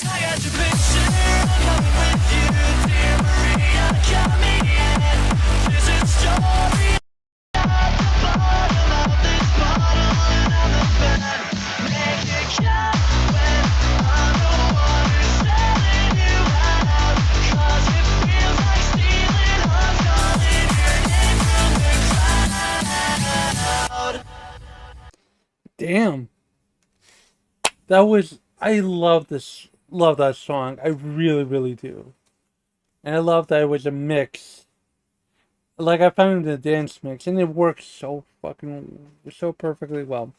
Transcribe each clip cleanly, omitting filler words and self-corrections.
I got your picture, I'm coming with you, dear Maria, got me in. This is story at the bottom of this bottle, and I'm the bad. Make it count when I'm the one who's selling you out. 'Cause it feels like stealing, I'm calling your name from the cloud. Damn, that was. I love this. Love that song. I really, really do. And I love that it was a mix. Like I found the dance mix, and it works so perfectly well.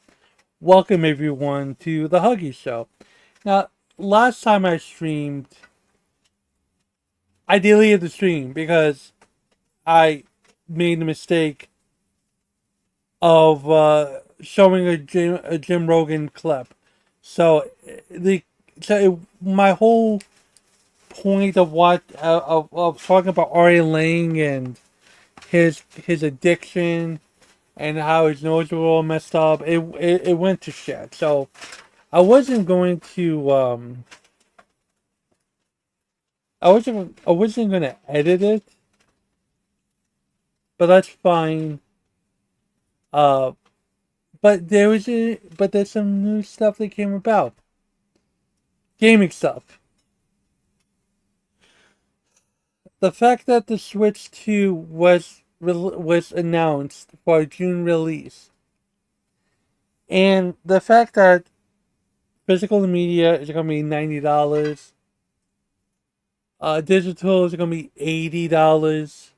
Welcome everyone to the Huggy Show. Now, last time I streamed, I deleted the stream because I made the mistake of showing a Jim Rogan clip. So the my whole point of of talking about Ari Lang and his addiction and how his nose was all messed up, it went to shit. So I wasn't going to I wasn't gonna edit it, but that's fine. Uh, but there's some new stuff that came about, gaming stuff. The fact that the Switch 2 was announced for a June release, and the fact that physical media is going to be $90, digital is going to be $80.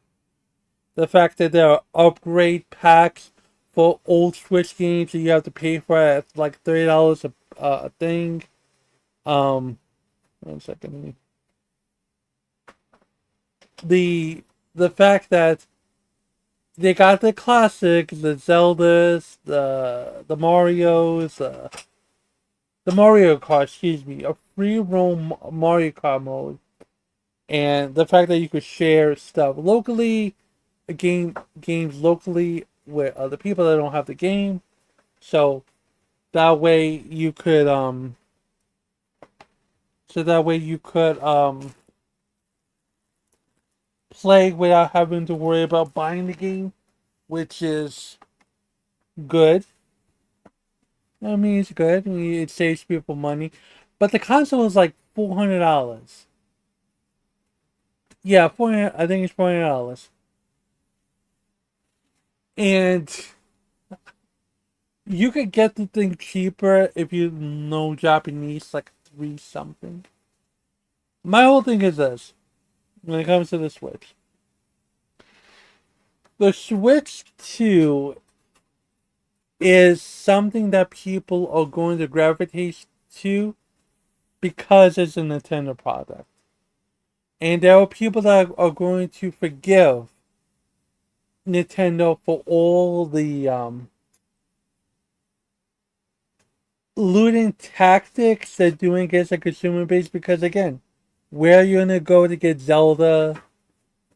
The fact that there are upgrade packs for old Switch games that you have to pay for at like $30 a thing. Um, 1 second. The fact that they got the classics, the Zeldas, the Mario's, the Mario Kart, excuse me, a free roam Mario Kart mode, and the fact that you could share stuff locally, games locally with other people that don't have the game, so that way you could play without having to worry about buying the game, which is good. I mean, it's good. I mean, it saves people money, but the console is like $400. Yeah, 400. I think it's $400, and you could get the thing cheaper if you know Japanese, like three something. My whole thing is this: when it comes to the Switch, the Switch 2 is something that people are going to gravitate to because it's a Nintendo product. And there are people that are going to forgive Nintendo for all the looting tactics they're doing against the consumer base because, again, where are you going to go to get Zelda?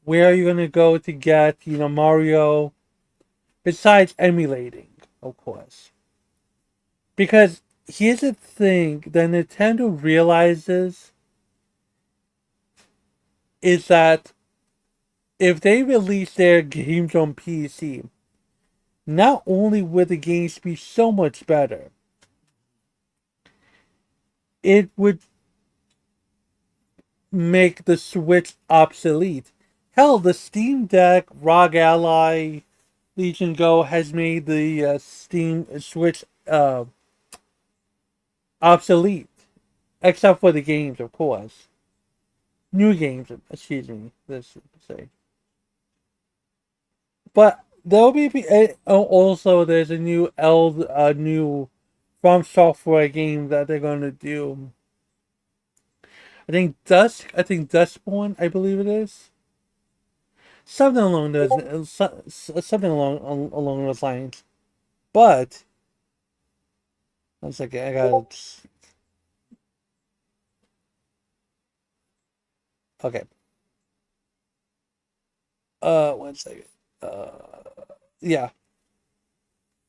Where are you going to go to get, Mario? Besides emulating, of course. Because here's the thing that Nintendo realizes is that if they release their games on PC, not only would the games be so much better, it would make the Switch obsolete. Hell, the Steam Deck, ROG Ally, Legion Go has made the Steam Switch obsolete, except for the games, of course. New games, excuse me, this say. But there'll be also there's a new From Software game that they're going to do. I think Dustborn, I believe it is. Something along something along those lines. But 1 second, I got okay. 1 second. Uh, yeah.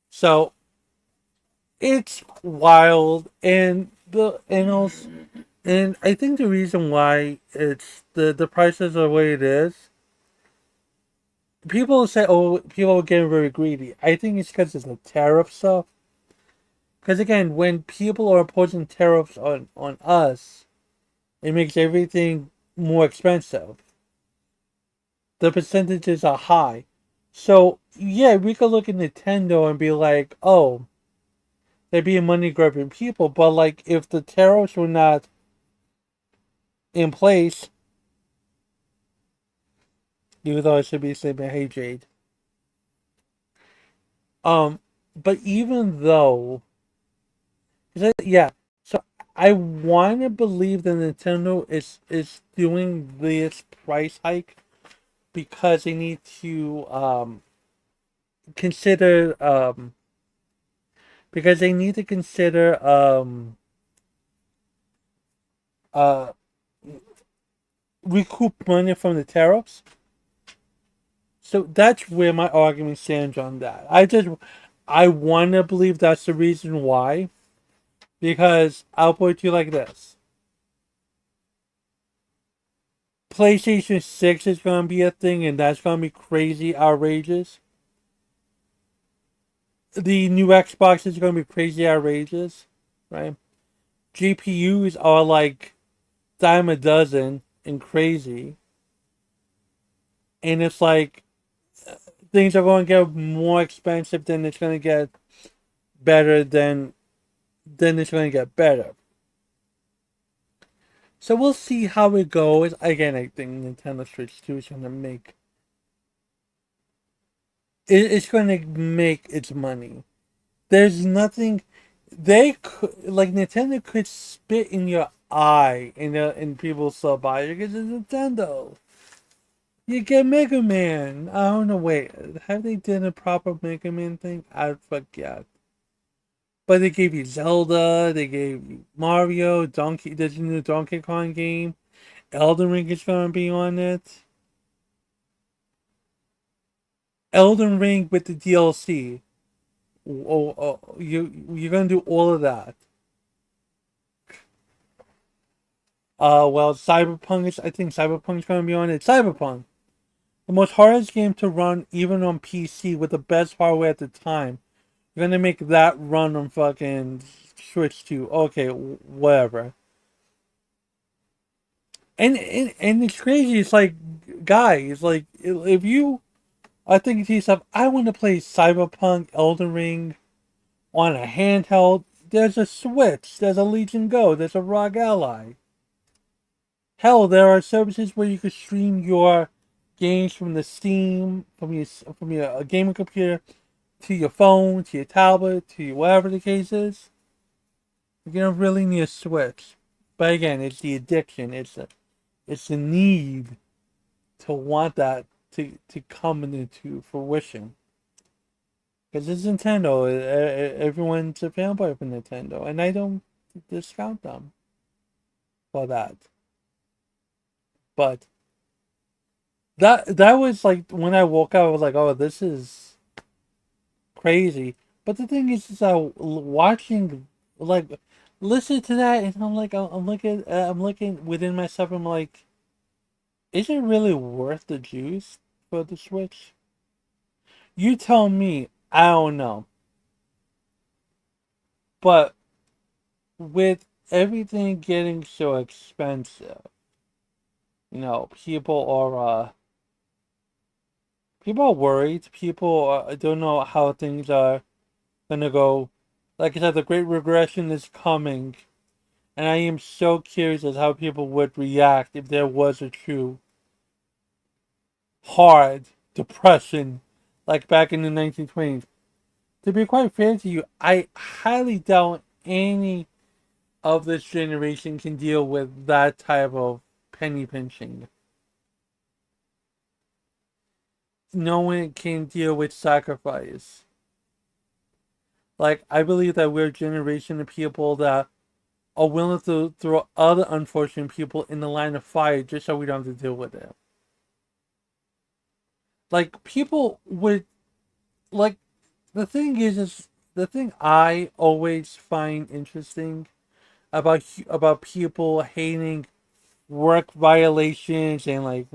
So it's wild, and the and also And I think the reason why it's the prices are the way it is, people say, oh, people are getting very greedy. I think it's because it's the tariff stuff. Because again, when people are imposing tariffs on us, it makes everything more expensive. The percentages are high. So yeah, we could look at Nintendo and be like, oh, they're being money grabbing people. But like, if the tariffs were not in place, even though I should be saying, hey Jade, um, but even though, yeah, so I want to believe that Nintendo is doing this price hike because they need to consider because they need to consider uh recoup money from the tariffs. So that's where my argument stands on that. I want to believe that's the reason why, because I'll put it to you like this: PlayStation 6 is going to be a thing, and that's going to be crazy outrageous. The new Xbox is going to be crazy outrageous, right? GPUs are like dime a dozen and crazy, and it's like things are going to get more expensive than it's going to get better than it's going to get better. So we'll see how it goes. Again, I think Nintendo Switch 2 is going to make it's going to make its money. There's nothing they could like Nintendo could spit in your eye and people still buy it because it's Nintendo. You get Mega Man. I don't know. Wait, have they done a proper Mega Man thing? I forget. But they gave you Zelda. They gave you Mario. Donkey. There's a new Donkey Kong game. Elden Ring is gonna be on it. Elden Ring with the DLC. You're gonna do all of that. Well, Cyberpunk is. I think Cyberpunk's gonna be on it. Cyberpunk, the most hardest game to run even on PC with the best hardware at the time. You're gonna make that run on fucking Switch 2. Okay, whatever. And it's crazy. It's like, guys, like if you are thinking to yourself, I want to play Cyberpunk, Elden Ring on a handheld. There's a Switch. There's a Legion Go. There's a ROG Ally. Hell, there are services where you can stream your games from the Steam, from your gaming computer to your phone, to your tablet, to your, whatever the case is. You're gonna really need a Switch. But again, it's the addiction. It's the need to want that to come into fruition. Because it's Nintendo. Everyone's a fanboy for Nintendo, and I don't discount them for that. But that was like when I woke up, I was like, "Oh, this is crazy." But the thing is watching, like, listen to that, and I'm looking within myself. I'm like, is it really worth the juice for the Switch? You tell me. I don't know. But with everything getting so expensive, people are worried. People don't know how things are gonna go. Like I said, the Great Regression is coming, and I am so curious as how people would react if there was a true hard depression, like back in the 1920s. To be quite fair to you, I highly doubt any of this generation can deal with that type of penny pinching. No one can deal with sacrifice. Like, I believe that we're a generation of people that are willing to throw other unfortunate people in the line of fire just so we don't have to deal with it. Like, people would, like, the thing is the thing I always find interesting about people hating work violations and like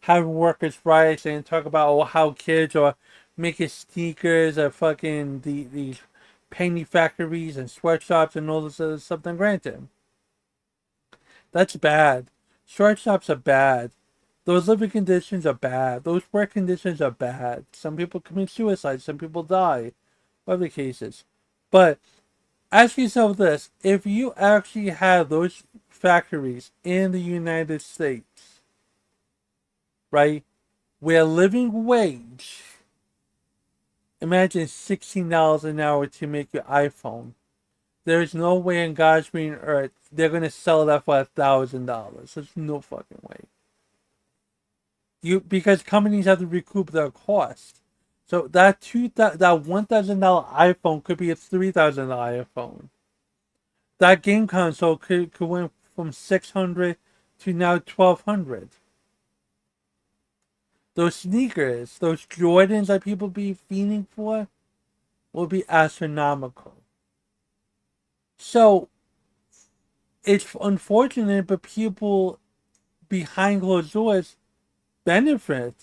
having workers' rights, and talk about how kids are making sneakers at fucking these penny factories and sweatshops and all this other stuff. Then granted, that's bad. Sweatshops are bad. Those living conditions are bad. Those work conditions are bad. Some people commit suicide. Some people die. Whatever the case is. But ask yourself this: if you actually have those factories in the United States, right, where living wage, imagine $16 an hour to make your iPhone. There is no way in God's green earth they're gonna sell that for $1,000. There's no fucking way. Because companies have to recoup their cost. So that $1,000 iPhone could be a $3,000 iPhone. That game console could went from 600 to now 1,200. Those sneakers, those Jordans that people be fiending for, will be astronomical. So it's unfortunate, but people behind closed doors benefit.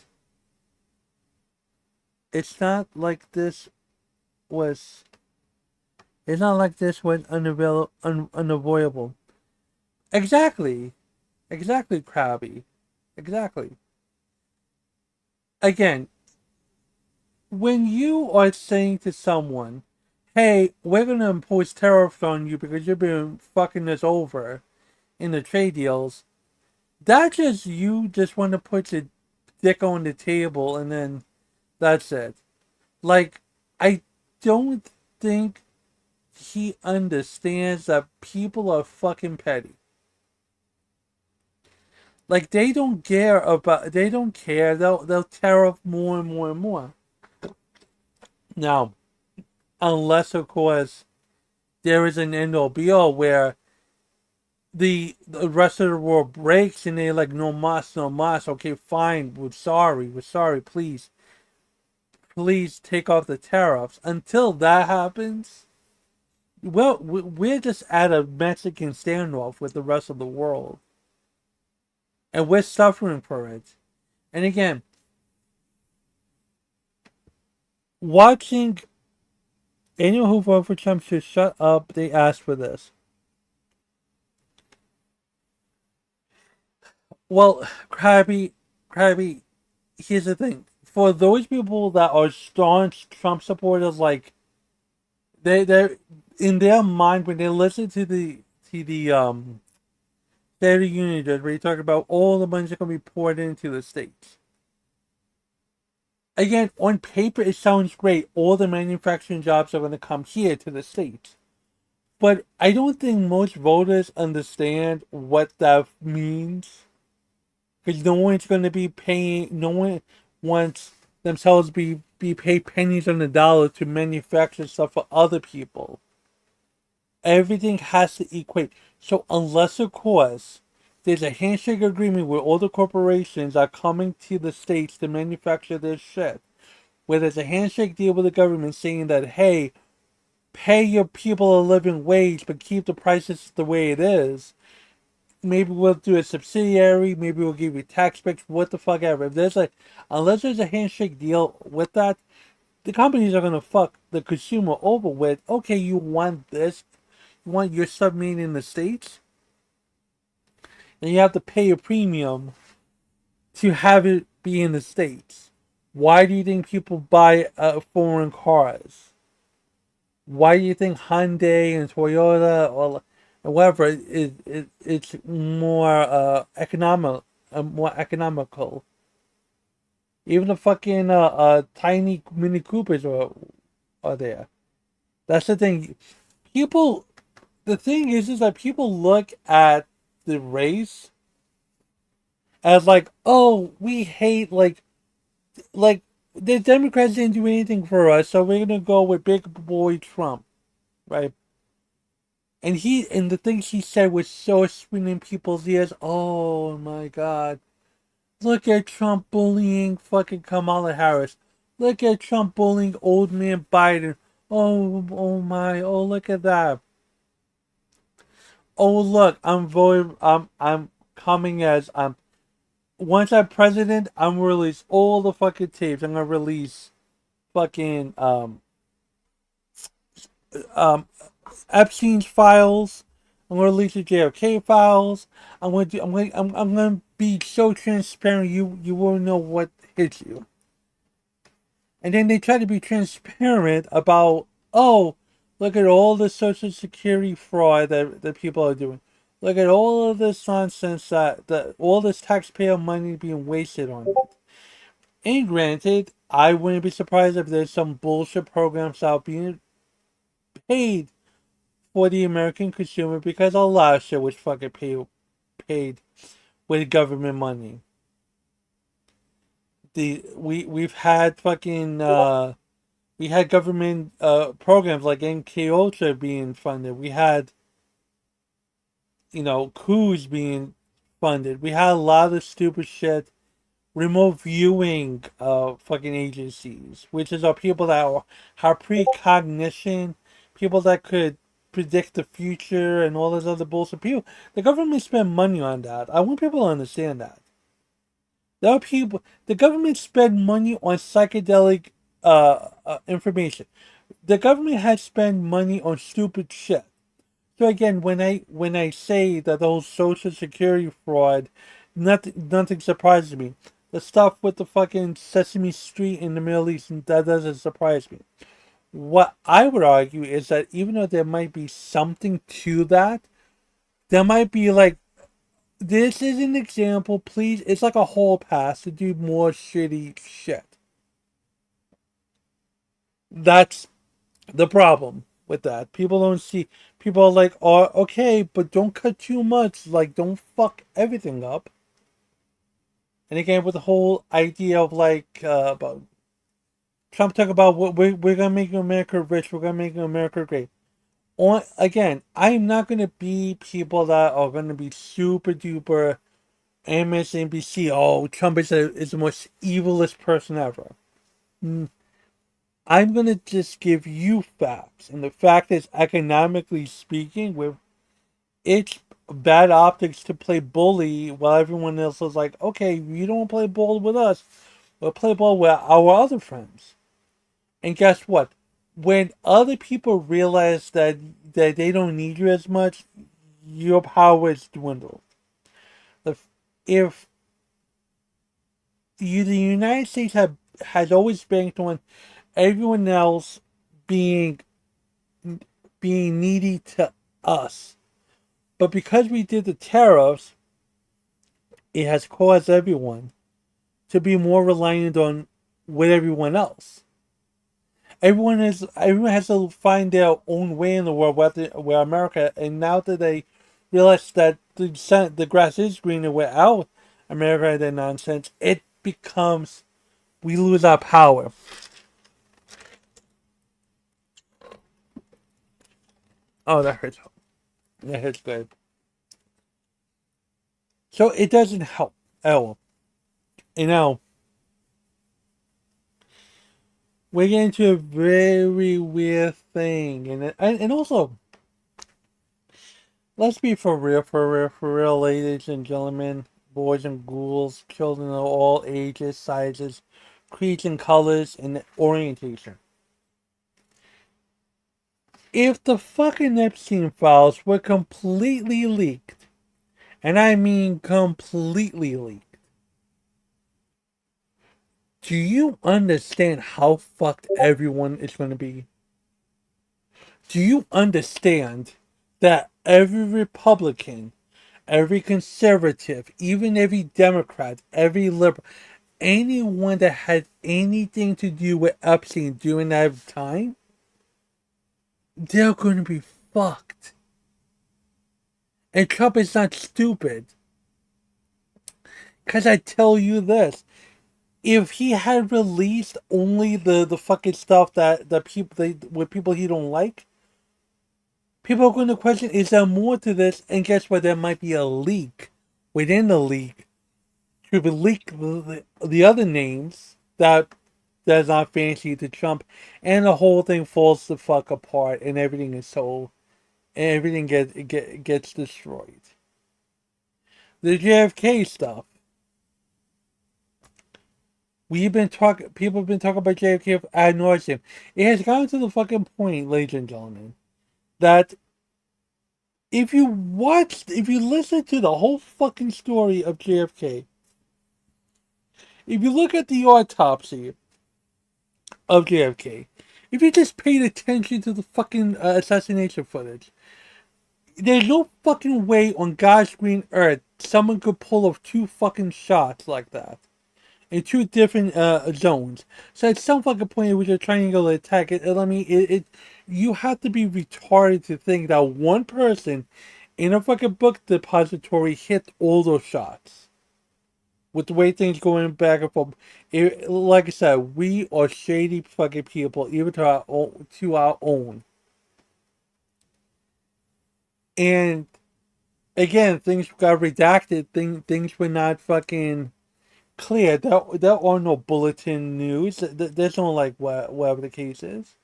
It's not like this was. It's not like this was unavoidable. Exactly. Exactly, Krabby. Exactly. Again, when you are saying to someone, hey, we're going to impose tariffs on you because you've been fucking us over in the trade deals, that's just you just want to put your dick on the table and then that's it. Like, I don't think he understands that people are fucking petty. Like they don't care. They'll tariff more and more and more. Now, unless of course there is an end all be all where the rest of the world breaks and they're like no mas, no mas, okay, fine, we're sorry, please take off the tariffs. Until that happens, well, we're just at a Mexican standoff with the rest of the world. And we're suffering for it. And again, watching anyone who voted for Trump should shut up. They asked for this. Well, Krabby, here's the thing. For those people that are staunch Trump supporters, like they're in their mind when they listen to the State of the Union address where you talk about all the money that's gonna be poured into the states. Again, on paper it sounds great. All the manufacturing jobs are gonna come here to the states. But I don't think most voters understand what that means. Because no one's going to be paying, no one wants themselves to be paid pennies on the dollar to manufacture stuff for other people. Everything has to equate. So unless, of course, there's a handshake agreement where all the corporations are coming to the states to manufacture their shit, where there's a handshake deal with the government saying that, hey, pay your people a living wage, but keep the prices the way it is. Maybe we'll do a subsidiary. Maybe we'll give you tax breaks. What the fuck ever. If there's unless there's a handshake deal with that, the companies are gonna fuck the consumer over with. Okay, you want this? You want your stuff made in the states, and you have to pay a premium to have it be in the states. Why do you think people buy foreign cars? Why do you think Hyundai and Toyota or whatever it's more more economical? Even the fucking tiny Mini Coopers are there. That's the thing. People, the thing is that people look at the race as like, oh, we hate like the Democrats didn't do anything for us, so we're gonna go with big boy Trump, right? And the things he said was so sweet in people's ears. Oh my God! Look at Trump bullying fucking Kamala Harris. Look at Trump bullying old man Biden. Oh my! Oh look at that! oh look, I'm coming as once I'm president, I'm gonna release all the fucking tapes. I'm gonna release fucking um Epstein's files. I'm gonna release the JFK files. I'm gonna be so transparent you won't know what hits you. And then they try to be transparent about, oh, look at all the social security fraud that people are doing. Look at all of this nonsense that all this taxpayer money being wasted on it. And granted, I wouldn't be surprised if there's some bullshit programs out being paid for the American consumer because a lot of shit was fucking paid with government money. We've had fucking we had government programs like NK Ultra being funded. We had coups being funded. We had a lot of stupid shit. Remote viewing fucking agencies, which is people that have precognition, people that could predict the future and all this other bullshit. People, the government spend money on that. I want people to understand that. There are people. The government spend money on psychedelic information. The government has spent money on stupid shit. So again, when I say that the whole social security fraud, nothing surprises me. The stuff with the fucking Sesame Street in the Middle East, that doesn't surprise me. What I would argue is that even though there might be something to that, there might be like, this is an example, please. It's like a hall pass to do more shitty shit. That's the problem with that. People don't see. People are like, oh, okay, but don't cut too much. Like, don't fuck everything up. And again, with the whole idea of like about Trump talking about what we're gonna make America rich, we're gonna make America great. On again, I'm not gonna be people that are gonna be super duper MSNBC. Oh, Trump is the most evilest person ever. Mm, I'm gonna just give you facts, and the fact is, economically speaking, with it's bad optics to play bully while everyone else is like, okay, you don't play ball with us, we'll play ball with our other friends. And guess what? When other people realize that they don't need you as much, your power is dwindled. If the United States has always banked on everyone else being needy to us, but because we did the tariffs, it has caused everyone to be more reliant on with everyone else. Everyone has to find their own way in the world where America, and now that they realize that the grass is greener without America and their nonsense, it becomes, we lose our power. Oh, that hurts. That hurts good. So it doesn't help at all. You know, we're getting to a very weird thing, and also, let's be for real, ladies and gentlemen, boys and ghouls, children of all ages, sizes, creeds and colors, and orientation. If the fucking Epstein files were completely leaked, and I mean completely leaked, do you understand how fucked everyone is going to be? Do you understand that every Republican, every conservative, even every Democrat, every liberal, anyone that had anything to do with Epstein during that time, they're going to be fucked. And Trump is not stupid. Because I tell you this, if he had released only the fucking stuff that with people he don't like, people are going to question, is there more to this? And guess what? There might be a leak within the leak to leak the other names that's not fancy to Trump, and the whole thing falls the fuck apart, and everything is so and everything gets destroyed. The JFK stuff. People have been talking about JFK ad nauseum. It has gotten to the fucking point, ladies and gentlemen, that if you listen to the whole fucking story of JFK, if you look at the autopsy of JFK, if you just paid attention to the fucking assassination footage, there's no fucking way on God's green earth someone could pull off two fucking shots like that in two different zones. So at some fucking point it was a triangular attack. You have to be retarded to think that one person in a fucking book depository hit all those shots. With the way things going back and forth, like I said, we are shady fucking people, even to our own. And again, things got redacted. Things were not fucking clear. There are no bulletin news. There's no like whatever the case is.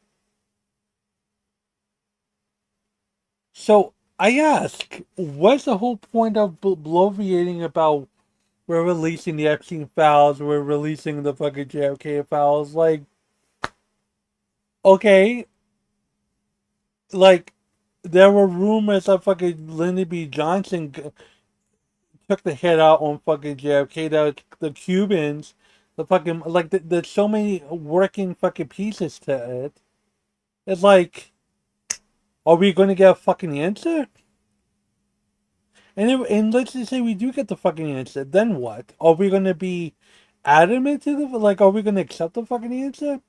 So I ask, what's the whole point of bloviating about we're releasing the Epstein files, we're releasing the fucking JFK files? Like, okay, like there were rumors that fucking Lyndon B. Johnson took the hit out on fucking JFK. That the Cubans, the fucking like there's so many working fucking pieces to it. It's like, are we going to get a fucking answer? And let's just say we do get the fucking answer, then what? Are we going to be adamant to the like? Are we going to accept the fucking answer?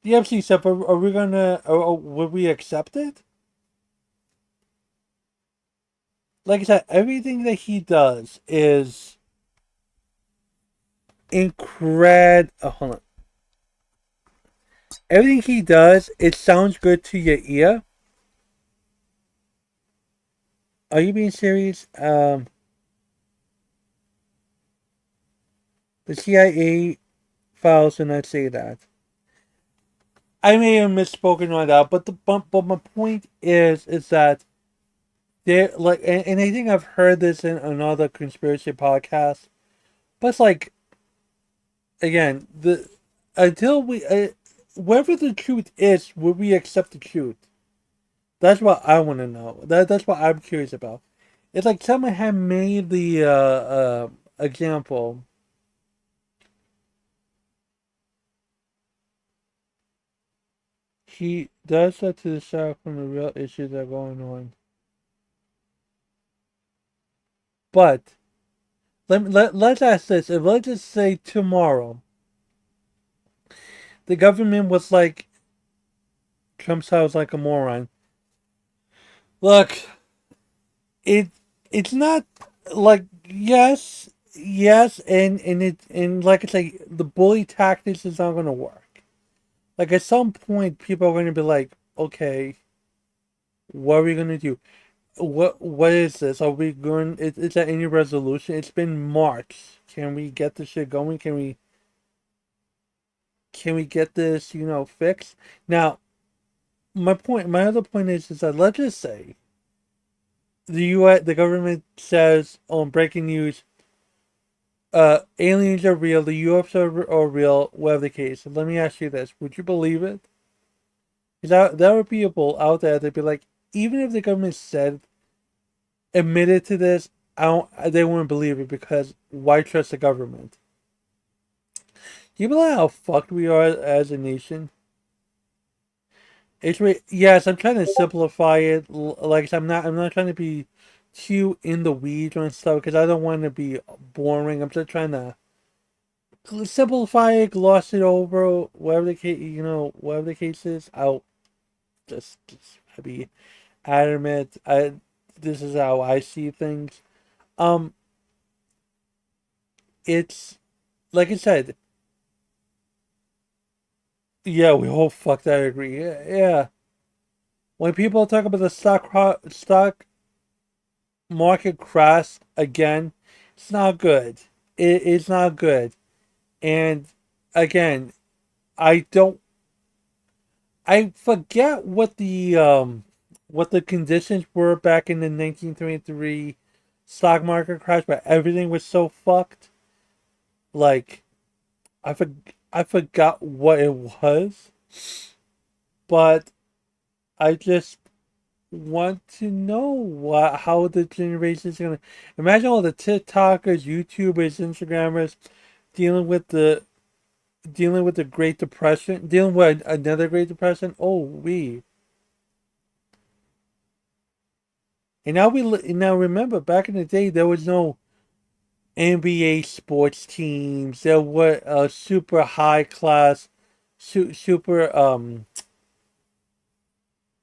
The FC stuff. Are we gonna? Would we accept it? Like I said, everything that he does is incredible. Oh, hold on. Everything he does, it sounds good to your ear. Are you being serious? The CIA files do not say that. I may have misspoken on that, but my point is that there like and I think I've heard this in another conspiracy podcast. But it's like again the until we whatever the truth is, will we accept the truth? That's what I want to know. That's what I'm curious about. It's like someone had made the example. He does that to distract from the real issues that are going on. But let's ask this. If let's just say tomorrow, the government was like, Trump sounds like a moron. Look, it it's not like yes, and like I say, the bully tactics is not going to work. Like at some point, people are going to be like, okay, what are we going to do? What is this? Are we going? Is there any resolution? It's been March. Can we get this shit going? Can we get this fixed? Now, my other point is that let's just say the government says on breaking news, aliens are real, the UFOs are real, whatever the case. And let me ask you this: would you believe it? Because there would be people out there that'd be like, even if the government said admitted to this, I don't. They wouldn't believe it because why trust the government? Do you believe how fucked we are as a nation? Yes, I'm trying to simplify it. Like I'm not trying to be too in the weeds and stuff because I don't want to be boring. I'm just trying to simplify it, gloss it over, whatever the case, whatever the case is. I'll just be adamant. This is how I see things. Um, it's like I said. Yeah, we all fucked. I agree. Yeah, yeah. When people talk about the stock market crash again, it's not good. It's not good. And again, I don't. I forget what the conditions were back in the 1923 stock market crash, but everything was so fucked. Like I forgot what it was, but I just want to know how the generation is gonna imagine all the TikTokers, YouTubers, Instagrammers dealing with the Great Depression, dealing with another Great Depression. Oh, we and now remember back in the day there was no NBA sports teams. There were super high class, super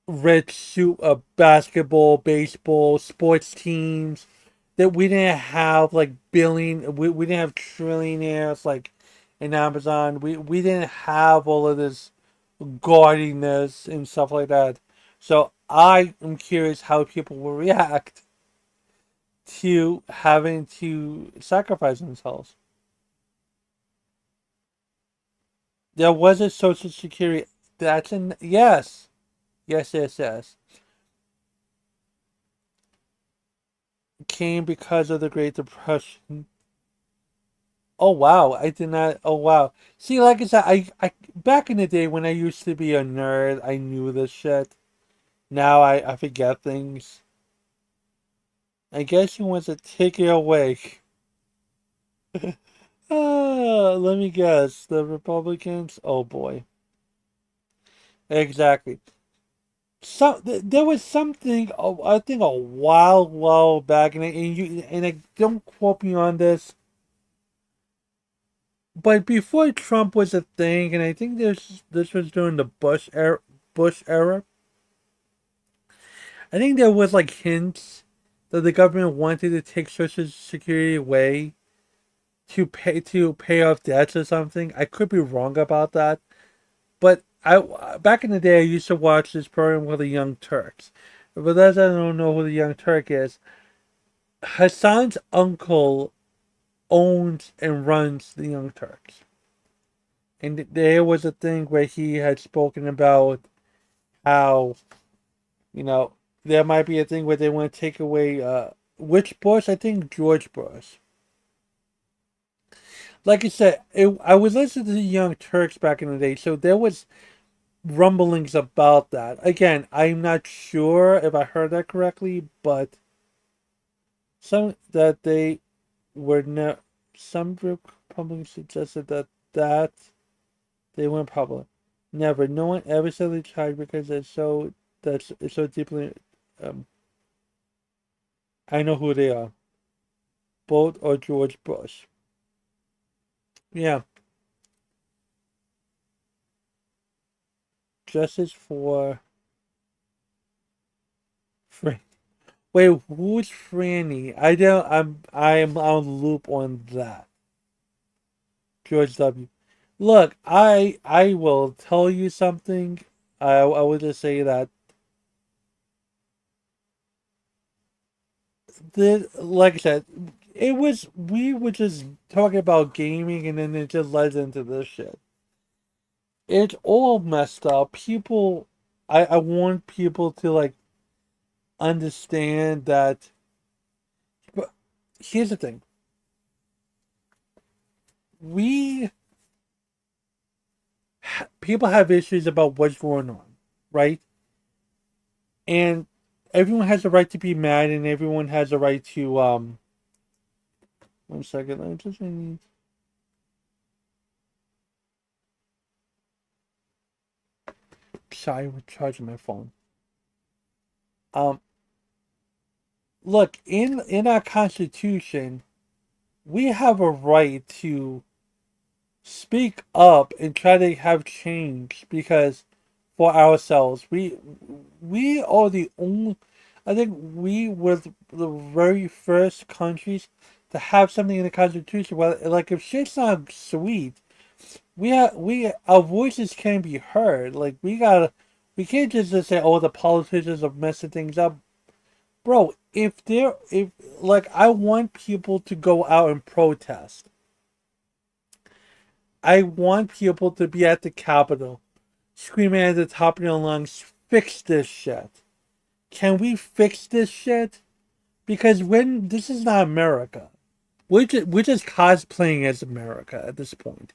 rich basketball, baseball, sports teams that we didn't have like we didn't have trillionaires like in Amazon. We didn't have all of this gaudiness and stuff like that. So I am curious how people will react to having to sacrifice themselves. There was a social security. That's an yes, yes, yes, yes. Came because of the Great Depression. Oh wow, I did not. Oh wow. See, like I said, I back in the day when I used to be a nerd, I knew this shit. Now I forget things. I guess he wants to take it away. Let me guess. The Republicans. Oh boy. Exactly. There was something I think a while back, and I don't quote me on this, but before Trump was a thing, and I think this was during the Bush era. I think there was like hints that the government wanted to take Social Security away to pay off debts or something. I could be wrong about that, but I back in the day I used to watch this program called The Young Turks. For those that don't know who the Young Turk is, Hassan's uncle owns and runs the Young Turks. And there was a thing where he had spoken about how, you know, there might be a thing where they want to take away, which Bush? I think George Bush. Like I said, I was listening to the Young Turks back in the day, so there was rumblings about that. Again, I'm not sure if I heard that correctly, but some that they were not. Some Republicans suggested that they went public. Never. No one ever said they tried because it's so deeply. Um, I know who they are. Both or George Bush. Yeah, justice for. Fran- Wait, who's Franny? I don't. I am on loop on that. George W. Look, I will tell you something. I will just say that like I said, it was we were just talking about gaming and then it just led into this shit. It's all messed up. I want people to like understand that. But here's the thing: we people have issues about what's going on, right? And everyone has a right to be mad, and everyone has a right to 1 second. I just need. Sorry, I'm charging my phone. Um, Look in our Constitution, we have a right to speak up and try to have change because for ourselves, we are the only. I think we were the very first countries to have something in the Constitution. Well, like if shit's not sweet, we our voices can be heard. Like we can't just say, "Oh, the politicians are messing things up." Bro, if like I want people to go out and protest. I want people to be at the Capitol. screaming at the top of their lungs, fix this shit. Can we fix this shit? Because when this is not America. We're just cosplaying as America at this point.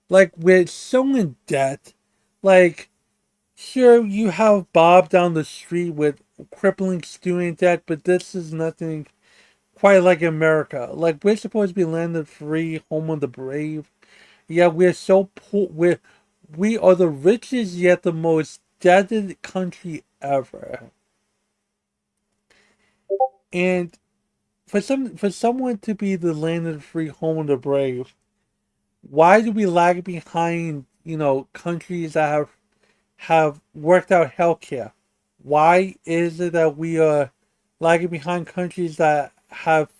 Like, we're so in debt. Like, sure, you have Bob down the street with crippling student debt, but this is nothing quite like America. Like, we're supposed to be land of free, home of the brave. Yeah, we're so poor. We are the richest yet the most debted country ever. And for someone to be the land of the free, home of the brave, why do we lag behind, countries that have worked out healthcare? Why is it that we are lagging behind countries that have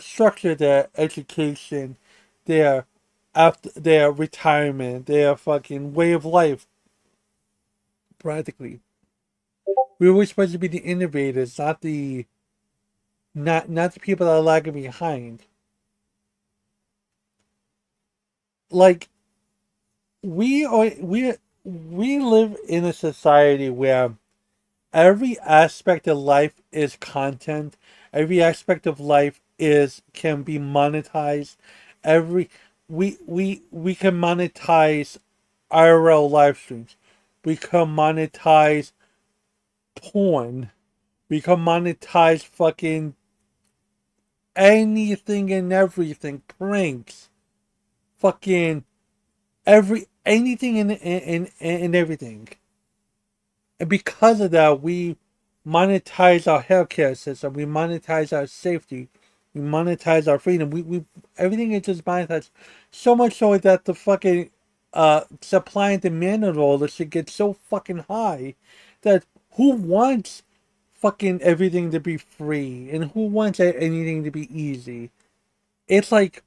structured their education, their after their retirement, their fucking way of life, practically? We were supposed to be the innovators, not the people that are lagging behind. Like, we live in a society where every aspect of life is content. Every aspect of life is can be monetized. Every we can monetize IRL live streams. We can monetize porn. We can monetize fucking anything and everything. Pranks. Fucking anything and everything. And because of that, we monetize our healthcare system. We monetize our safety. We monetize our freedom. We everything is just monetized. So much so that the fucking supply and demand of all this shit gets so fucking high that who wants fucking everything to be free and who wants anything to be easy? It's like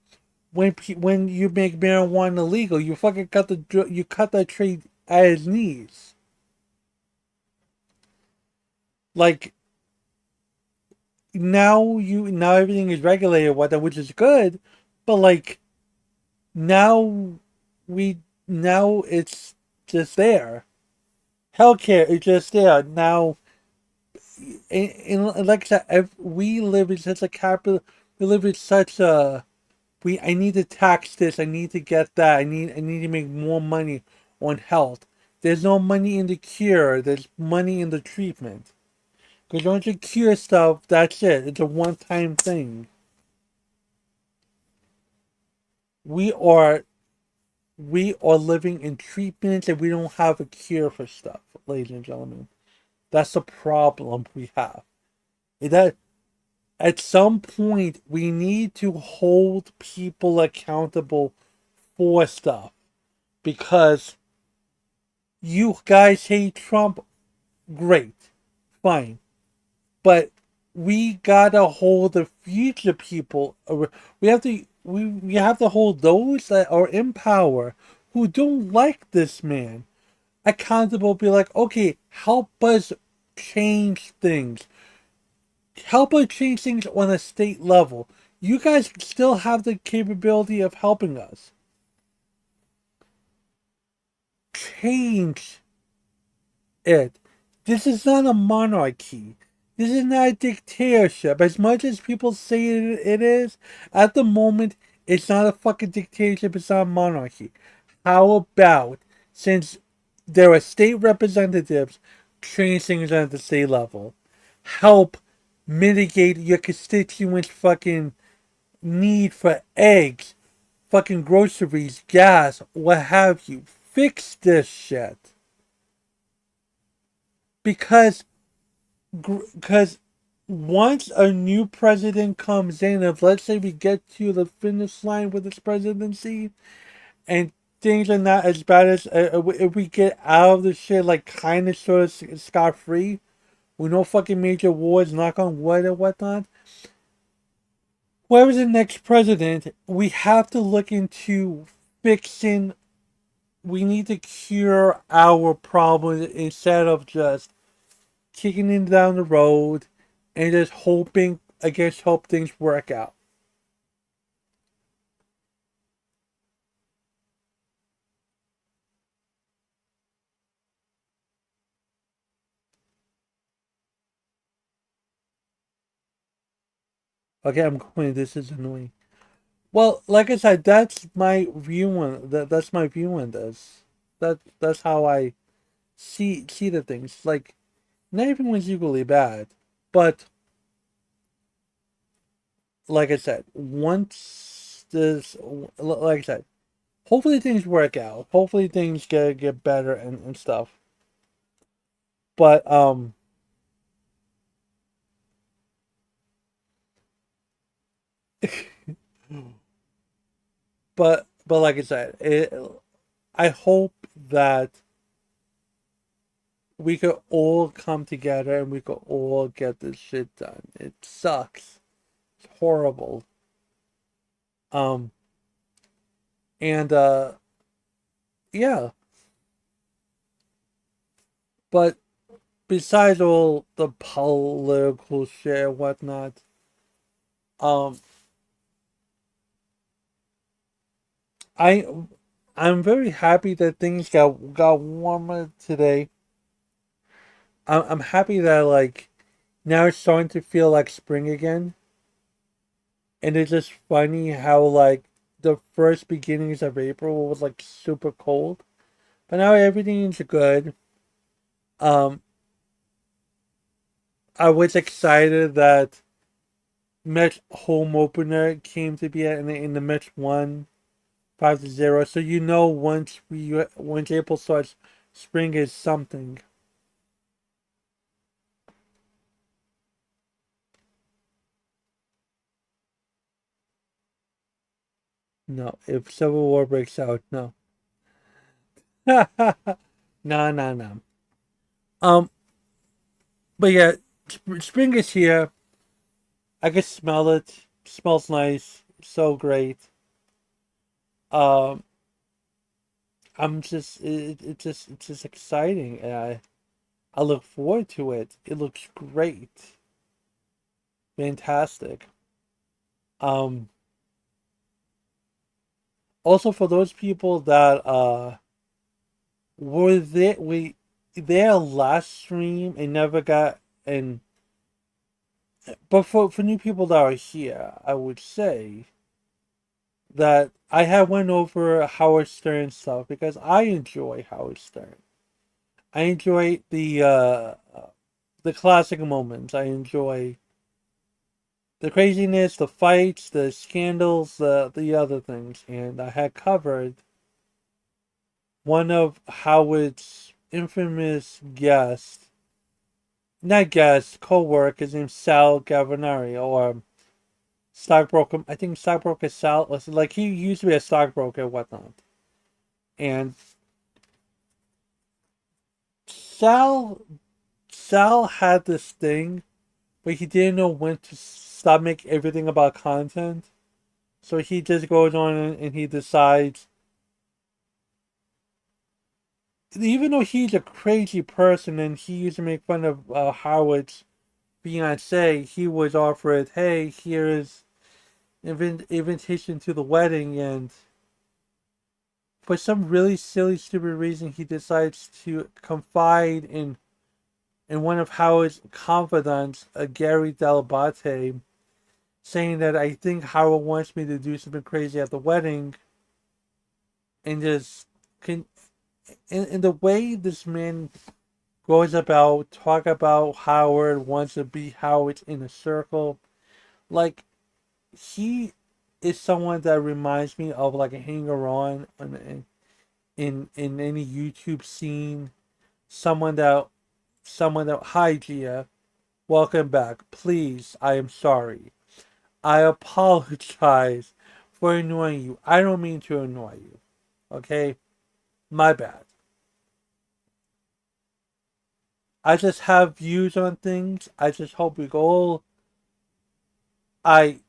when you make marijuana illegal, you fucking cut that trade at its knees. Like, now everything is regulated, which is good, but like now we now it's just there. Healthcare is just there now. And like I said, we live in such a capital. We live in such a we. I need to tax this. I need to get that. I need to make more money on health. There's no money in the cure. There's money in the treatment. Because once you cure stuff, that's it. It's a one-time thing. We are we are living in treatments and we don't have a cure for stuff, ladies and gentlemen. That's the problem we have. That at some point we need to hold people accountable for stuff. Because you guys hate Trump, great. Fine. But we gotta hold the future people. We have to hold those that are in power who don't like this man accountable. Be like, okay, help us change things. Help us change things on a state level. You guys still have the capability of helping us change it. This is not a monarchy. This is not a dictatorship. As much as people say it is, at the moment, it's not a fucking dictatorship. It's not a monarchy. How about, since there are state representatives, change things at the state level? Help mitigate your constituents' fucking need for eggs, fucking groceries, gas, what have you. Fix this shit. Because because once a new president comes in, if let's say we get to the finish line with this presidency and things are not as bad as if we get out of the shit like kind of sort of scot free with no fucking major wars, knock on wood and whatnot. Whoever's the next president, we have to look into fixing. We need to cure our problems instead of just kicking it down the road and just hoping against hope things work out. Okay, I'm going. This is annoying. Well, like I said, that's my view on that's my view on this. That's how I see the things. Like not everyone's equally bad, but like I said, once this, like I said, hopefully things work out. Hopefully things get better and stuff. But but like I said, I hope that we could all come together and we could all get this shit done. It sucks. It's horrible. Um and yeah, but besides all the political shit and whatnot, um I I'm very happy that things got warmer today. I'm happy that like now it's starting to feel like spring again. And it's just funny how like the first beginnings of April was like super cold. But now everything's good. Um I was excited that Mets home opener came to be in the Mets won 5-0. So you know once April starts, spring is something. No, if Civil War breaks out, no. No, no, no. Um, but yeah, spring is here. I can smell it. Smells nice. So great. Um, I'm just it's just exciting, and I look forward to it. It looks great, fantastic. Um, also for those people that were there we their last stream and never got and but for new people that are here, I would say that I have went over Howard Stern stuff because I enjoy Howard Stern. I enjoy the classic moments. I enjoy the craziness, the fights, the scandals, the other things, and I had covered one of Howard's infamous guests, not guest, co-worker, his name's Sal Gavinari, or stockbroker. I think stockbroker Sal, like he used to be a stockbroker and whatnot, and Sal Sal had this thing, but he didn't know when to stop making everything about content. So he just goes on and he decides, even though he's a crazy person and he used to make fun of Howard's fiance, he was offered, hey, here's invitation to the wedding, and for some really silly, stupid reason, he decides to confide in one of Howard's confidants, Gary Delabate, saying that I think Howard wants me to do something crazy at the wedding, and just can in the way this man goes about talk about Howard wants to be Howard in a circle, like he is someone that reminds me of like a hanger on in any YouTube scene, someone that hi Gia, welcome back. Please, I am sorry. I apologize for annoying you. I don't mean to annoy you. Okay? My bad. I just have views on things. I just hope we all I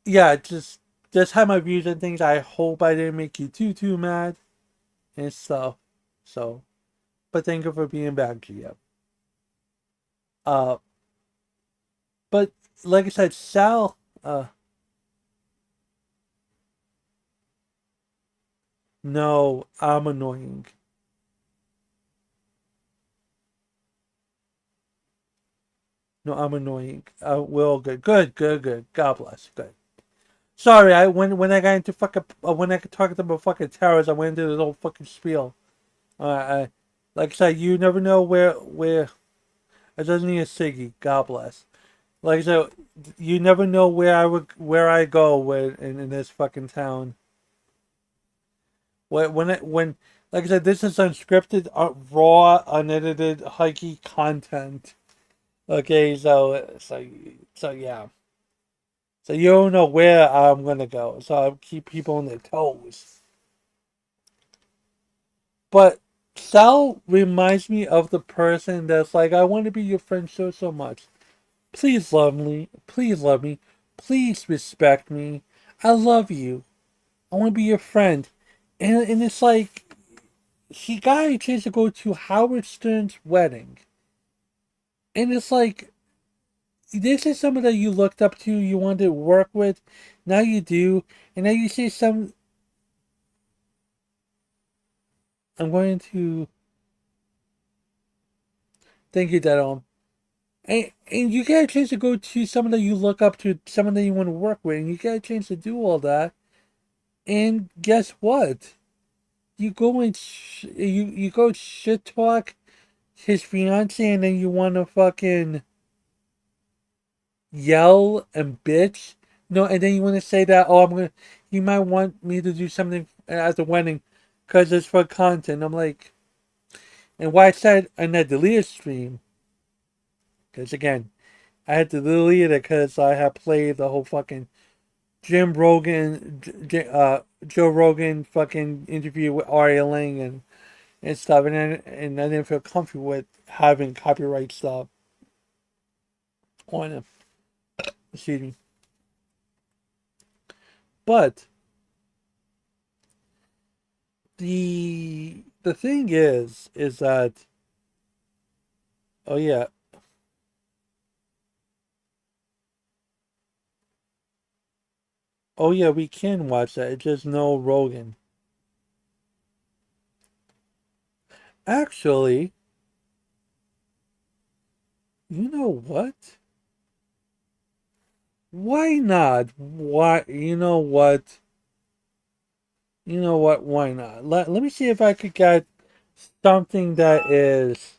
yeah, just have my views on things. I hope I didn't make you too mad and stuff. So but thank you for being back, Gia. Uh but like I said, Sal no, I'm annoying. No, I'm annoying. We're all good. Good. God bless. Good. Sorry, when I got into fucking when I talked about fucking terrorists, I went into this whole fucking spiel. Like I said, you never know where. It doesn't need a Siggy. God bless. Like I said, you never know where I go in this fucking town. When like I said, this is unscripted, raw, unedited, hikey content. Okay, so yeah. So you don't know where I'm gonna go. So I keep people on their toes. But Sal reminds me of the person that's like, I want to be your friend so much. Please love me. Please love me. Please respect me. I love you. I want to be your friend. And it's like, he got a chance to go to Howard Stern's wedding. And it's like, this is someone that you looked up to, you wanted to work with. Now you do. And now you see some. I'm going to. Thank you, Dead. And you get a chance to go to someone that you look up to, someone that you want to work with, and you get a chance to do all that. And guess what? You go and you go shit talk his fiance, and then you want to fucking yell and bitch. No, and then you want to say that, oh, you might want me to do something at the wedding because it's for content. I'm like, and why I said in that deleted stream, because again, I had to delete it because I had played the whole fucking Joe Rogan fucking interview with Ari Ling and stuff, and I didn't feel comfortable with having copyright stuff on it. Excuse me. But the thing is that, oh yeah, we can watch that. It's just no Rogan. Actually, you know what? Why not? Why? You know what? You know what? Why not? Let me see if I could get something that is.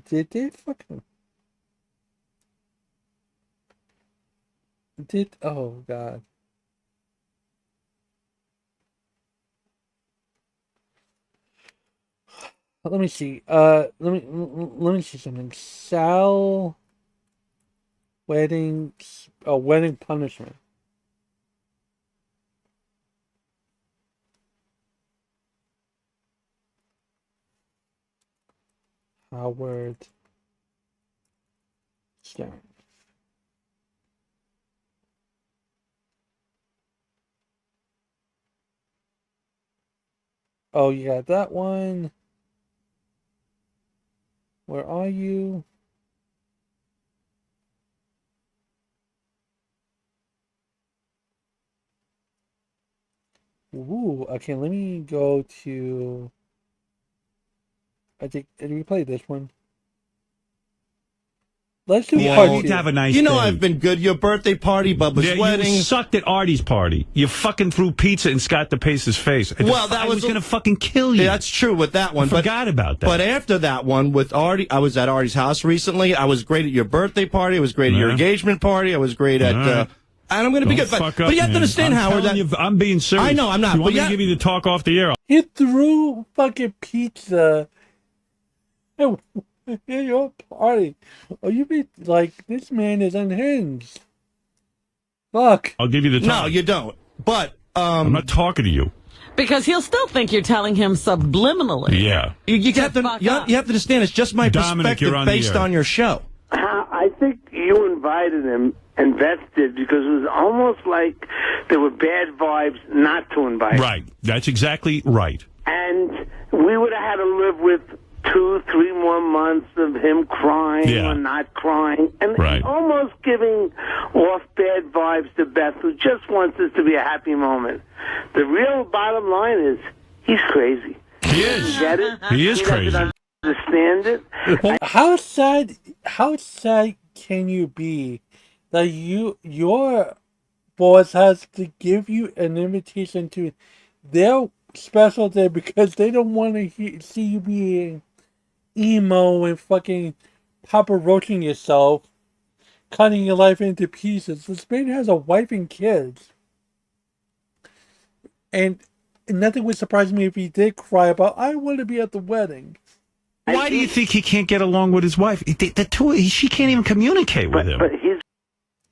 Did they fucking. Oh, God. Let me see. Let me see something. Sal wedding. Wedding punishment. Howard Stern. Oh, you got that one. Where are you? Ooh, okay, let me go to. I think. Did we play this one? Let's do Yeah, part you need to two. have a nice You know day. I've been good. Your birthday party, Bubba's Yeah, wedding. you sucked at Artie's party. You fucking threw pizza in Scott DePace's face. Well, I was going to fucking kill you. Yeah, that's true with that one. I forgot about that. But after that one with Artie, I was at Artie's house recently. I was great at your birthday party. I was great at your Yeah. engagement party. I was great at. All right. And I'm going to be Don't good. fuck But up, you have to man. understand, I'm Howard. telling you, I'm being serious. I know, I'm not, You want but me to give you the talk off the air? He threw fucking pizza at your party. Oh, you be like, this man is unhinged. Fuck. I'll give you the talk. No, you don't. But I'm not talking to you. Because he'll still think you're telling him subliminally. Yeah. you have to fuck you up. have to understand. It's just my Dominic, perspective you're on the based air. on your show. I think you invited him, invested, because it was almost like there were bad vibes not to invite. Right. That's exactly right. And we would have had to live with 2-3 more months of him crying Yeah. or not crying, and Right. almost giving off bad vibes to Beth, who just wants this to be a happy moment. The real bottom line is He's crazy. He is. Get it? He is He crazy. doesn't understand it. How sad? How sad can you be that your boss has to give you an invitation to their special day because they don't want to see you being emo and fucking papa roaching yourself, cutting your life into pieces. This man has a wife and kids, and nothing would surprise me if he did cry about, I want to be at the wedding. Why do you think he can't get along with his wife? The two, she can't even communicate with him. But he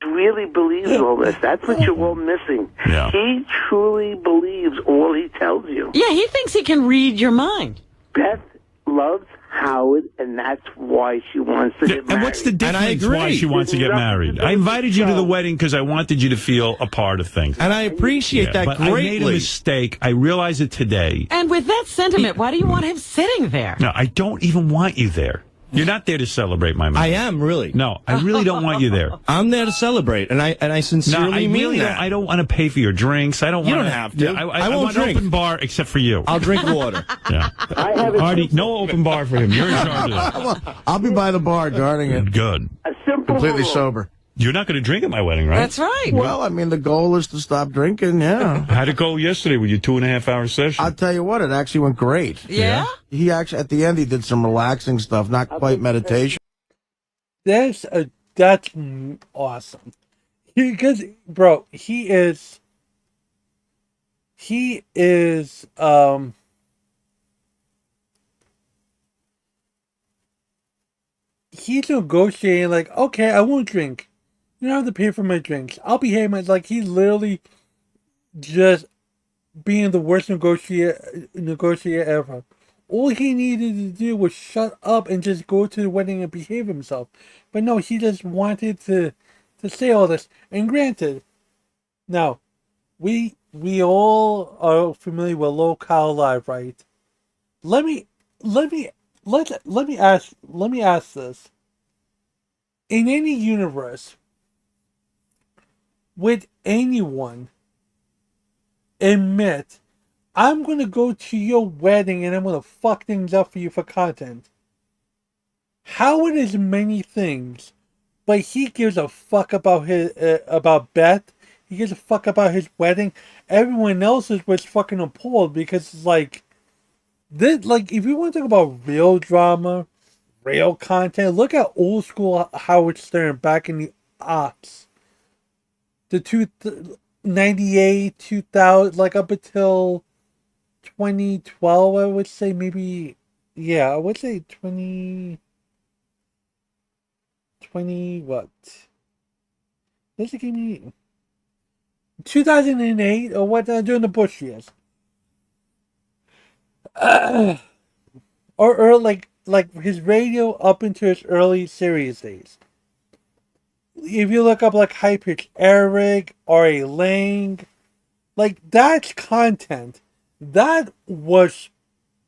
really believes all this. That's what you're all missing. Yeah. He truly believes all he tells you. Yeah, he thinks he can read your mind. Beth loves Howard, and that's why she wants to get married. And what's the difference? And I agree. Why she wants to get married? I invited you to the wedding because I wanted you to feel a part of things. And I appreciate that but greatly. I made a mistake. I realized it today. And with that sentiment, why do you want him sitting there? No, I don't even want you there. You're not there to celebrate my marriage. I am, really. No, I really don't want you there. I'm there to celebrate, and I sincerely No, I mean really that. I don't want to pay for your drinks. I don't You want don't have to. I won't want drink. an open bar except for you. I'll drink water. Yeah. I have a Artie, no open bar for him. You're in charge of that. I'll be by the bar guarding it. Good. simple Completely rule. sober. You're not going to drink at my wedding, right? That's right. Well, I mean, the goal is to stop drinking, yeah. How'd it go yesterday with your 2.5-hour session? I'll tell you what, it actually went great. Yeah? He actually, at the end, he did some relaxing stuff, not quite meditation. That's awesome. Because, bro, he is he's negotiating like, okay, I won't drink. You don't have to pay for my drinks. I'll behave myself. Like, he's literally just being the worst negotiator ever. All he needed to do was shut up and just go to the wedding and behave himself. But no, he just wanted to say all this. And granted, now, we all are familiar with Low Cow Live, right? Let me ask this. In any universe, would anyone admit, I'm going to go to your wedding and I'm going to fuck things up for you for content? Howard is many things, but he gives a fuck about about Beth. He gives a fuck about his wedding. Everyone else was fucking appalled because it's like, this, like, if you want to talk about real drama, real content, look at old school Howard Stern back in the aughts. The 98, 2000, like up until 2012, I would say, maybe, yeah, I would say 20 what? Does it give me 2008 or what? During the Bush years. Or like his radio up into his early series days. If you look up like High Pitch Eric or a Lang, like that's content. That was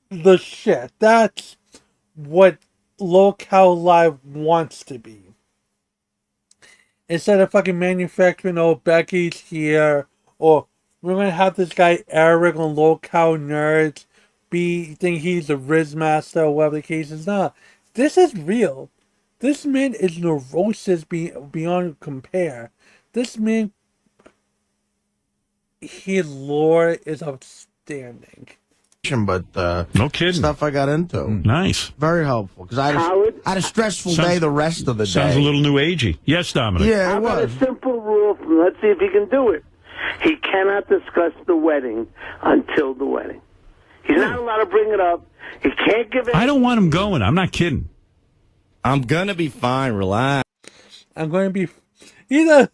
the shit. That's what Low Cow Live wants to be. Instead of fucking manufacturing, oh, Becky's here, or we're gonna have this guy Eric on Low Cow Nerds think he's the Riz Master or whatever the case is. Nah, this is real. This man is neurosis beyond compare. This man, his lore is outstanding. But No kidding. stuff I got into. Nice. Very helpful. Because I had a stressful Sounds- day the rest of the day. Sounds a little new agey. Yes, Dominic. Yeah, How it about was. a simple rule? Let's see if he can do it. He cannot discuss the wedding until the wedding. He's not allowed to bring it up. He can't give it. I don't want him going. I'm not kidding. I'm gonna be fine. Relax. I'm going to be either.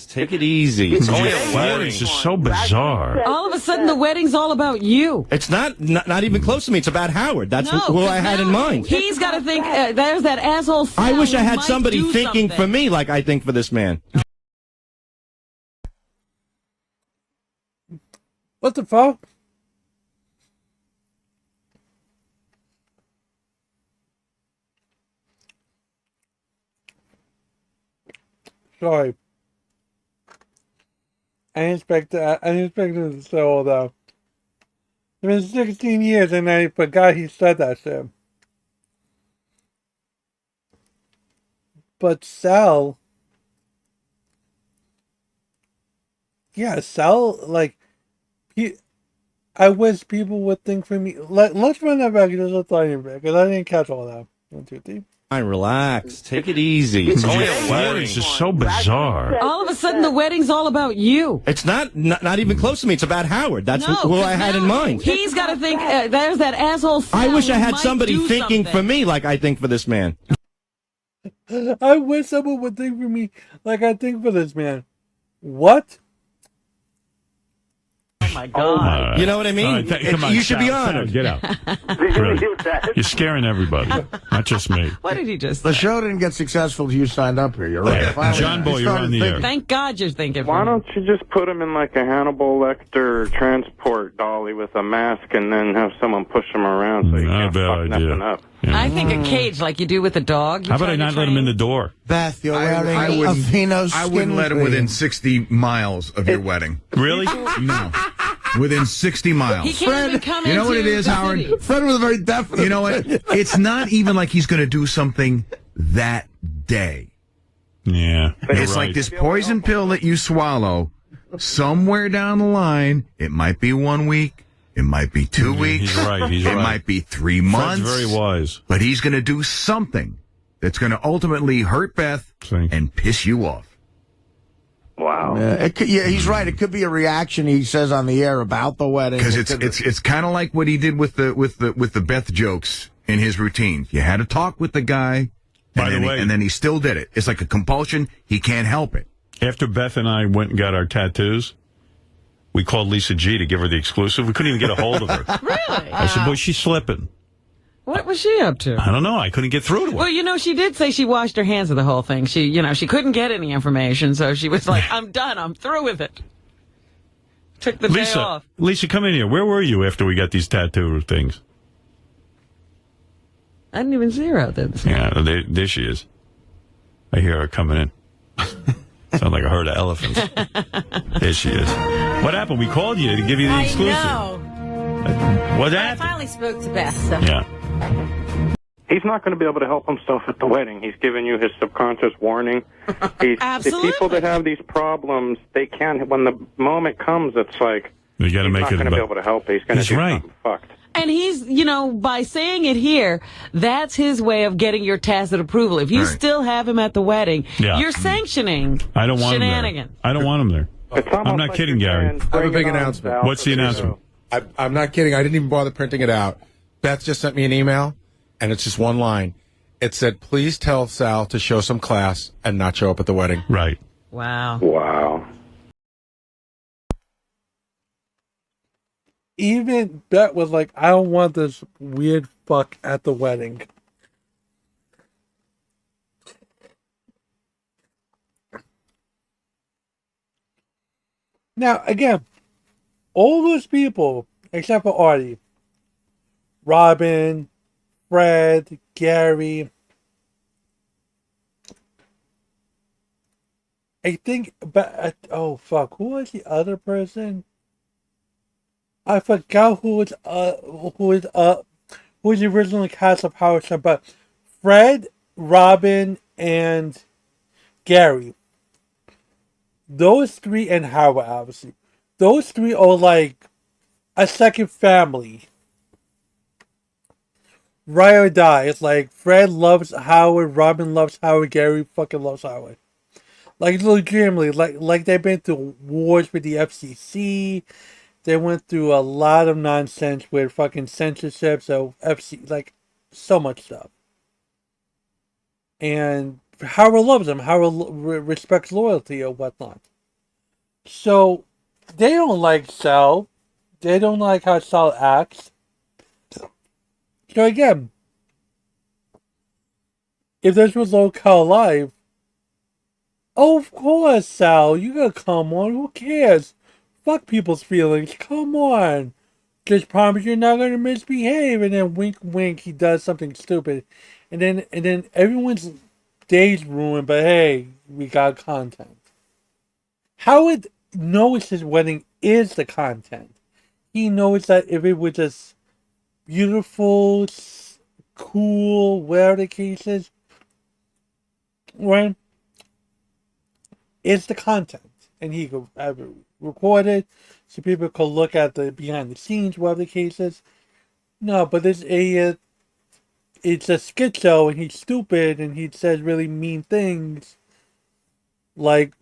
Take it easy. It's only a Feelings wedding. is so bizarre. All of a sudden, the wedding's all about you. It's not even close to me. It's about Howard. That's who I had in mind. He's got to think, there's that asshole I Sal wish I who had might somebody do thinking for something. me like I think for this man. What the fuck? Sorry. I didn't expect to say all that. been 16 years and I forgot he said that shit. But Sal, yeah, Sal, like, I wish people would think for me. Let's run that back just a tiny bit, because I didn't catch all that. 1, 2, 3. Fine, relax. Take it easy. It's only a wedding. This is so bizarre. All of a sudden, the wedding's all about you. It's not even close to me. It's about Howard. That's who I had in mind. He's got to think, there's that asshole Sal I wish I who had might somebody do thinking something. for me like I think for this man. I wish someone would think for me like I think for this man. What? Oh, my God. You know what I mean? All right, come on, You should be Sal, honored. Get out. Did you Really. hear that? You're scaring everybody, not just me. What did he just The say? show didn't get successful till you signed up here. You're right. Yeah. Finally, John Boy, you you're started on the air. thinking. Thank God you're thinking Why for don't you just put him in like a Hannibal Lecter transport dolly with a mask and then have someone push him around so you Not a can't bad fuck idea. nothing up? Yeah. I think a cage like you do with a dog. How about I not let him in the door? Beth, you're I wearing a wouldn't- Vino I wouldn't let him skin within cream. 60 miles of your wedding. Really? No. Within 60 miles. He can't even come You know what it into is, the Howard? city. Fred was very definite. You know what? It's not even like he's going to do something that day. Yeah. It's like this poison pill that you swallow. Somewhere down the line, it might be 1 week, it might be 2 weeks, He's right. He's it right. might be 3 Fred's months. very wise. But he's going to do something that's going to ultimately hurt Beth See. and piss you off. Wow. Yeah, he's right. It could be a reaction he says on the air about the wedding. Because It could- it's kind of like what he did with the Beth jokes in his routine. You had to talk with the guy, By the way- and then he still did it. It's like a compulsion. He can't help it. After Beth and I went and got our tattoos, we called Lisa G to give her the exclusive. We couldn't even get a hold of her. Really? I said, boy, she's slipping. What was she up to? I don't know. I couldn't get through to her. Well, you know, she did say she washed her hands of the whole thing. She couldn't get any information, so she was like, I'm done. I'm through with it. Took the day off. Lisa, come in here. Where were you after we got these tattoo things? I didn't even see her out there this morning. Yeah, there she is. I hear her coming in. Sound like a herd of elephants. There she is. What happened? We called you to give you the exclusive. I know. What I happened? finally spoke to Beth. So. Yeah. He's not going to be able to help himself at the wedding. He's giving you his subconscious warning. The Absolutely. people that have these problems, they can't. When the moment comes, it's like You got to he's make not it going to be about. able to help. He's going to He's do right. something fucked. And he's, by saying it here, that's his way of getting your tacit approval. If you Right. still have him at the wedding, Yeah. you're sanctioning I don't want him shenanigans. there. I don't want him there. It's almost I'm not like kidding, you're Gary. saying, I have a "Bring big it on, announcement." Sal, What's the for the announcement? show." I'm not kidding. I didn't even bother printing it out. Beth just sent me an email, and it's just one line. It said, please tell Sal to show some class and not show up at the wedding. Right. Wow. Wow. Even Bet was like, I don't want this weird fuck at the wedding. Now, again, all those people, except for Artie, Robin, Fred, Gary, I think, but oh fuck, who was the other person? I forgot who was originally cast of Howard Stern, but Fred, Robin, and Gary. Those three, and Howard, obviously. Those three are like a second family. Ride or die. It's like Fred loves Howard, Robin loves Howard, Gary fucking loves Howard. Like legitimately, like they've been through wars with the FCC. They went through a lot of nonsense with fucking censorship, so FC, like so much stuff. And Howard loves him. Howard respects loyalty or whatnot. So they don't like Sal. They don't like how Sal acts. So again, if this was Locale Live, oh, of course, Sal, you gotta come on. Who cares? Fuck people's feelings. Come on. Just promise you're not gonna misbehave, and then wink, wink, he does something stupid, and then everyone's day's ruined. But hey, we got content. Howard knows his wedding is the content. he knows that if it was just beautiful, cool, whatever the case is, right? It's the content, and he could have it recorded so people could look at the behind the scenes, whatever the case is. No, but it's a skit show, and he's stupid, and he says really mean things, like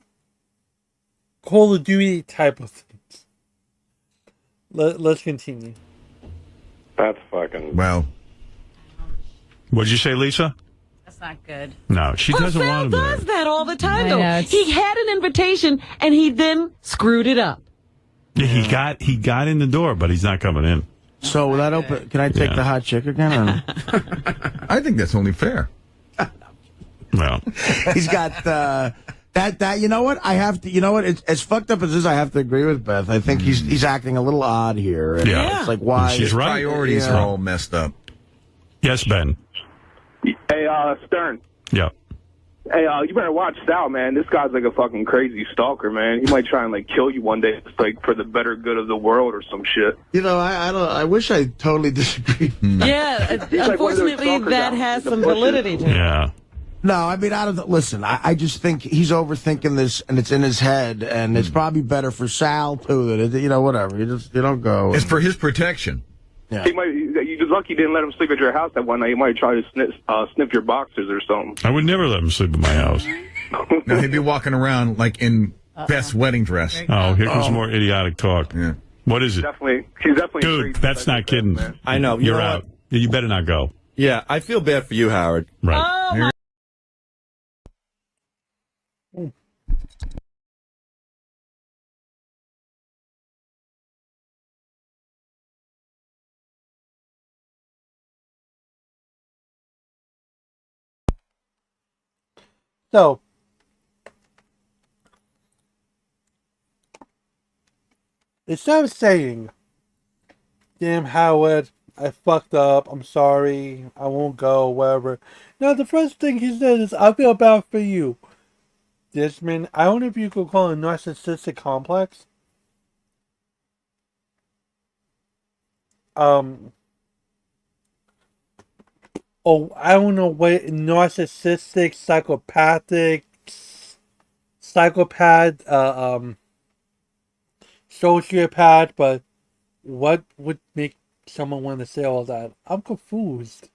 Call of Duty type of things. Let's continue. That's fucking. Well, What'd you say, Lisa? That's not good. No, she doesn't Sal want him does there. that all the time, I though. know, it's- He had an invitation, and he then screwed it up. Yeah, he got in the door, but he's not coming in. So will that open? Can I take Yeah. the hot chick again? Or no? I think that's only fair. Well, He's got that. You know what? I have to. You know what? As fucked up as this, I have to agree with Beth. I think he's acting a little odd here. And Yeah. It's like why? She's right. Priorities are all messed up. Yes, Ben. Hey, Stern. Yeah. Hey, you better watch Sal, man. This guy's like a fucking crazy stalker, man. He might try and like kill you one day, just like for the better good of the world or some shit. You know, I don't. I wish I totally disagreed. Yeah, like one of those unfortunately, stalkers that out has in the some bushes. validity to it. Yeah. No, I mean, listen, I just think he's overthinking this, and it's in his head, and it's probably better for Sal too. That you know, whatever. You don't go. It's for his protection. Yeah. He might. You're lucky you didn't let him sleep at your house that one night. He might try to sniff your boxers or something. I would never let him sleep in my house. Now he'd be walking around like in Beth's wedding dress. Oh, here comes more idiotic talk. Yeah. What is it? He's definitely. Dude, intrigued that's by not this, kidding. man. I know. You You're know out. what? You better not go. Yeah, I feel bad for you, Howard. Right. Oh, my. So, instead of saying, "Damn Howard, I fucked up. I'm sorry. I won't go. Whatever." No, the first thing he said is, "I feel bad for you." This man, I don't know if you could call it a narcissistic complex. Oh, I don't know what narcissistic, psychopathic, psychopath, sociopath, but what would make someone want to say all that? I'm confused.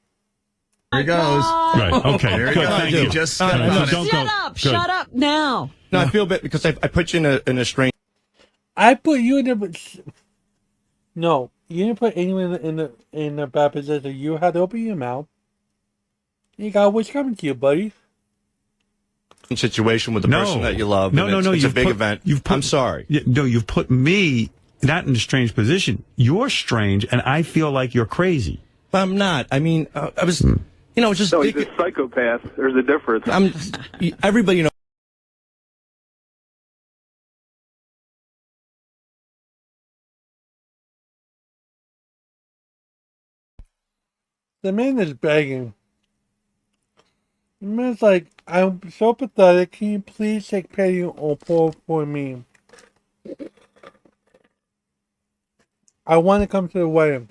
Here he goes. Right. Okay. There he Good. goes. Thank He you. just No, stepped no, on it. don't Shut go. up! Good. Shut up now! No, I feel bad because I put you in a strange. I put you in the. No, you didn't put anyone in a bad position. You had to open your mouth. You got what's coming to you, buddy. situation with the No. person that you love. No, and no, it's, no. It's a you've big put- event. You've put, I'm sorry. No, you've put me not in a strange position. You're strange, and I feel like you're crazy. I'm not. I mean, I was, just. No, he's a psychopath. There's a difference. Everybody knows. The man is begging. The man's like, "I'm so pathetic. Can you please take pity on for me? I want to come to the wedding."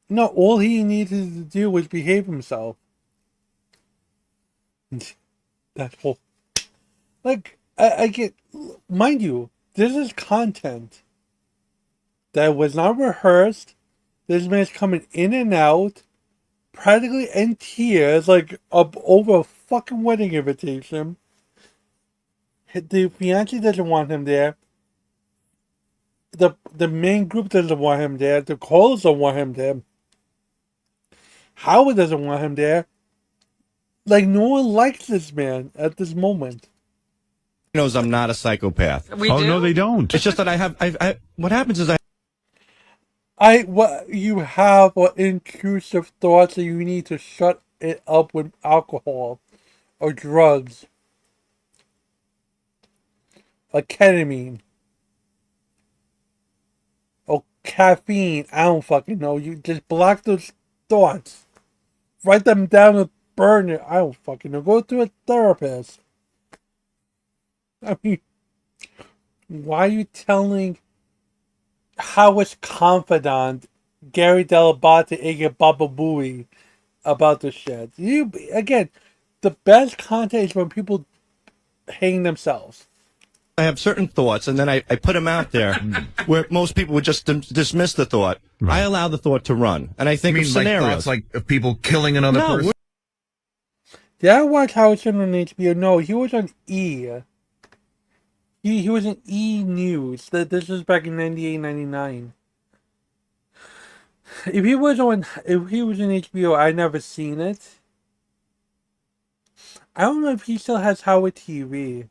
No, all he needed to do was behave himself. That's all. Like, I get, mind you, this is content that was not rehearsed. This man's coming in and out, practically in tears, like over a fucking wedding invitation. The fiance doesn't want him there. The main group doesn't want him there. The callers don't want him there. Howard doesn't want him there. Like, no one likes this man at this moment. Knows I'm not a psychopath. No, they don't. It's just that I what happens is What you have are intrusive thoughts that you need to shut it up with alcohol or drugs or ketamine or caffeine. I don't fucking know. You just block those thoughts. Write them down and burn it. I don't fucking know. Go to a therapist. I mean, Why are you telling Howard's confidant, Gary Delabate, aka Baba Booey, about the shit? You, again, the best content is when people hang themselves. I have certain thoughts, and then I put them out there where most people would just dismiss the thought. I allow the thought to run, and I think You of mean like scenarios. thoughts like of people killing another No, person? Did I watch Howard Stern on HBO? No, he was on E. He was in E News. This was back in 98, 99. If he was in HBO, I never seen it. I don't know if he still has Howard TV.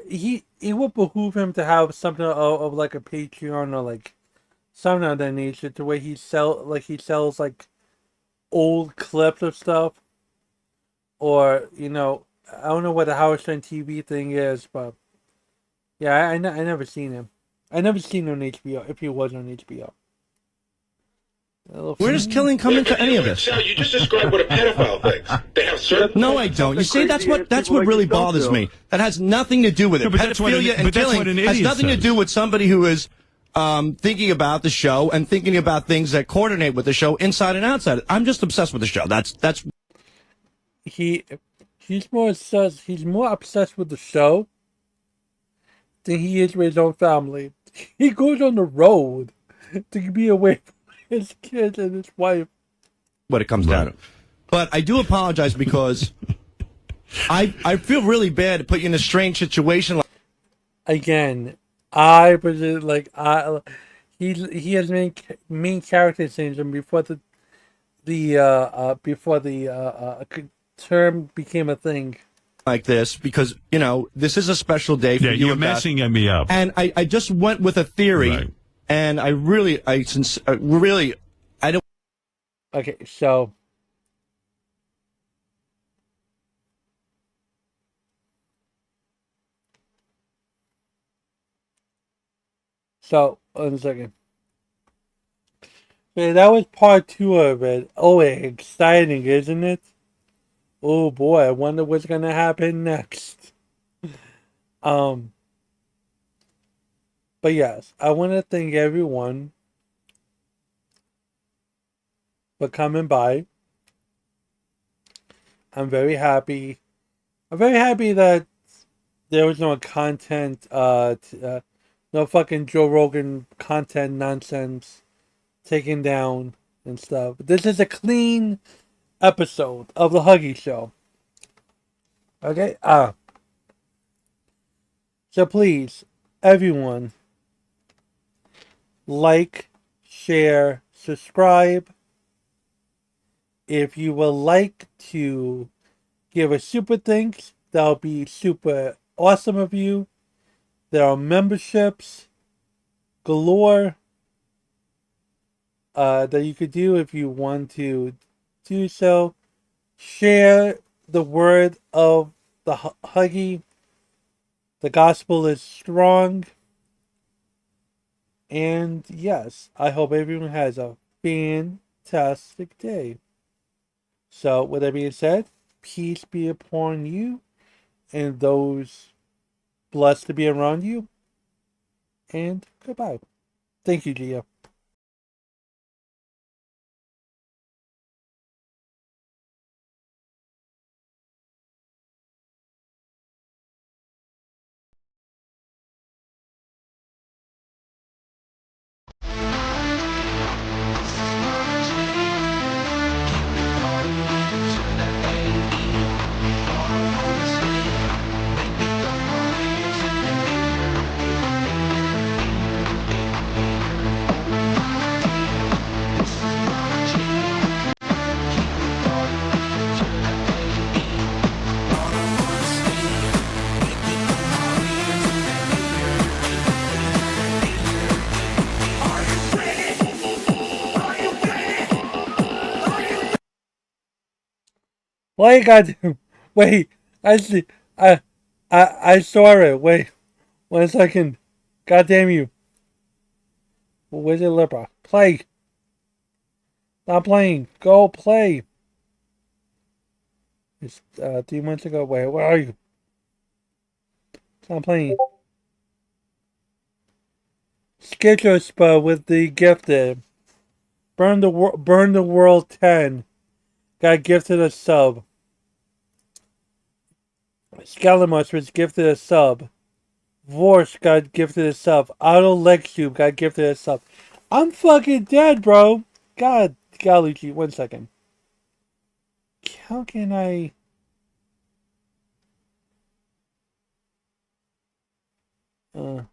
It would behoove him to have something of like a Patreon or like something of that nature, to where he sells like old clips of stuff, or I don't know what the Howard Stern TV thing is, but yeah, I never seen him. I never seen him on HBO if he was on HBO. Where does killing come into any of this? You just described what a pedophile thinks. They have certain. No, I don't. You see, that's what really bothers me. That has nothing to do with it. No, but that's what Pedophilia and killing has nothing to do with somebody who is thinking about the show and thinking about things that coordinate with the show inside and outside. I'm just obsessed with the show. That's he's more obsessed with the show than he is with his own family. He goes on the road to be away from his kids and his wife. what it comes down to. But I do apologize because I feel really bad to put you in a strange situation. Again, I was like, he has main character syndrome before the term became a thing. Like this, because this is a special day for you. You're and Beth. messing me up. And I just went with a theory, Right. and I don't. Okay, so one second. Okay, that was part 2 of it. Oh, exciting, isn't it? Oh boy, I wonder what's gonna happen next. But yes, I want to thank everyone for coming by. I'm very happy. I'm very happy that there was no content, no fucking Joe Rogan content nonsense taken down and stuff. This is a clean episode of the Huggy Show. Okay? So please, everyone, like, share, subscribe. If you would like to give a super thanks, that'll be super awesome of you. There are memberships galore that you could do if you want to do so. Share the word of the Huggy. The gospel is strong. And yes, I hope everyone has a fantastic day. So, with that being said, peace be upon you and those blessed to be around you. And goodbye. Thank you, Gia. Why you got wait, I see I saw it. Wait 1 second. God damn you. Where's it, Libra? Play. Stop playing. Go play. It's 3 months ago. Wait, where are you? Stop playing. Skitchospa with the gifted. Burn the World 10 got gifted a sub. Scalamus was gifted a sub. Vorsh got gifted a sub. Otto Legtube got gifted a sub. I'm fucking dead, bro. God, golly gee, 1 second. How can I... The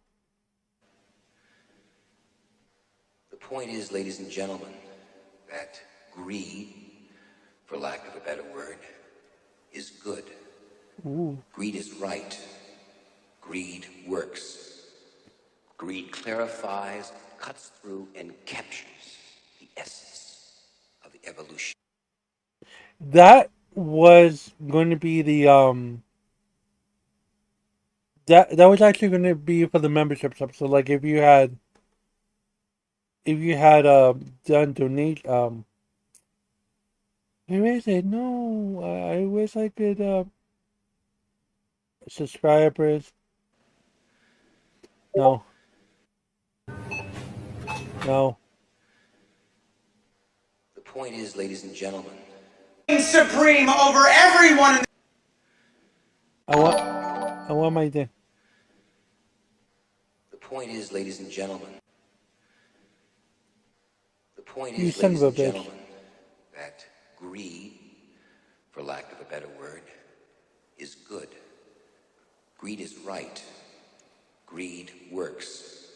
point is, ladies and gentlemen, that greed, for lack of a better word, is good. Ooh. Greed is right. Greed works. Greed clarifies, cuts through, and captures the essence of the evolution. That was going to be the that was actually going to be for the membership stuff. So like if you had done donate where is it? No, I wish I could subscribers. No. No. The point is, ladies and gentlemen, supreme over everyone in what am I doing? the point is, ladies and gentlemen, the point You is, son ladies of a and bitch. gentlemen, that greed, for lack of a better word, is good. Greed is right. Greed works.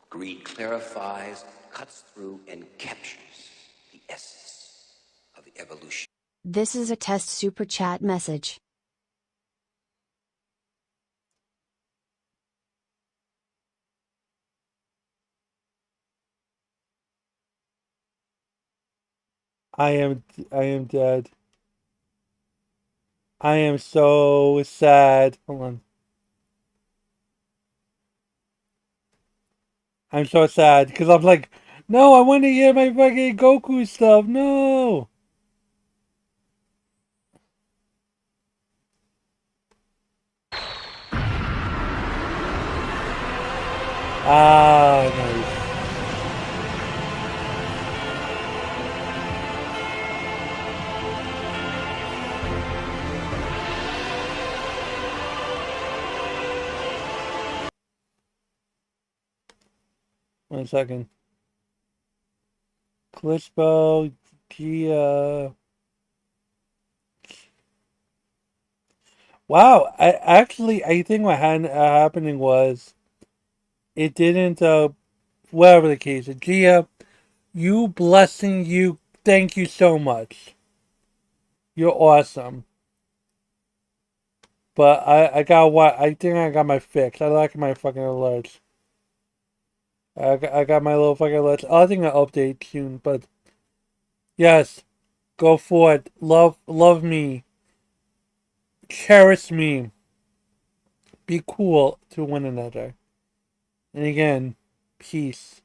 Greed clarifies, cuts through, and captures the essence of the evolution. This is a test super chat message. I am dead. I am so sad. Hold on. I'm so sad because I'm like, no, I want to get my fucking Goku stuff. No. Ah, nice. One second. Clispo, Gia. Wow, I think what had happening was it didn't whatever the case. Gia, you blessing you. Thank you so much. You're awesome. But I got what I think I got my fix. I like my fucking alerts. I got my little fucking alerts. I think I'll update soon, but yes, go for it. Love me. Cherish me. Be cool to one another. And again, peace.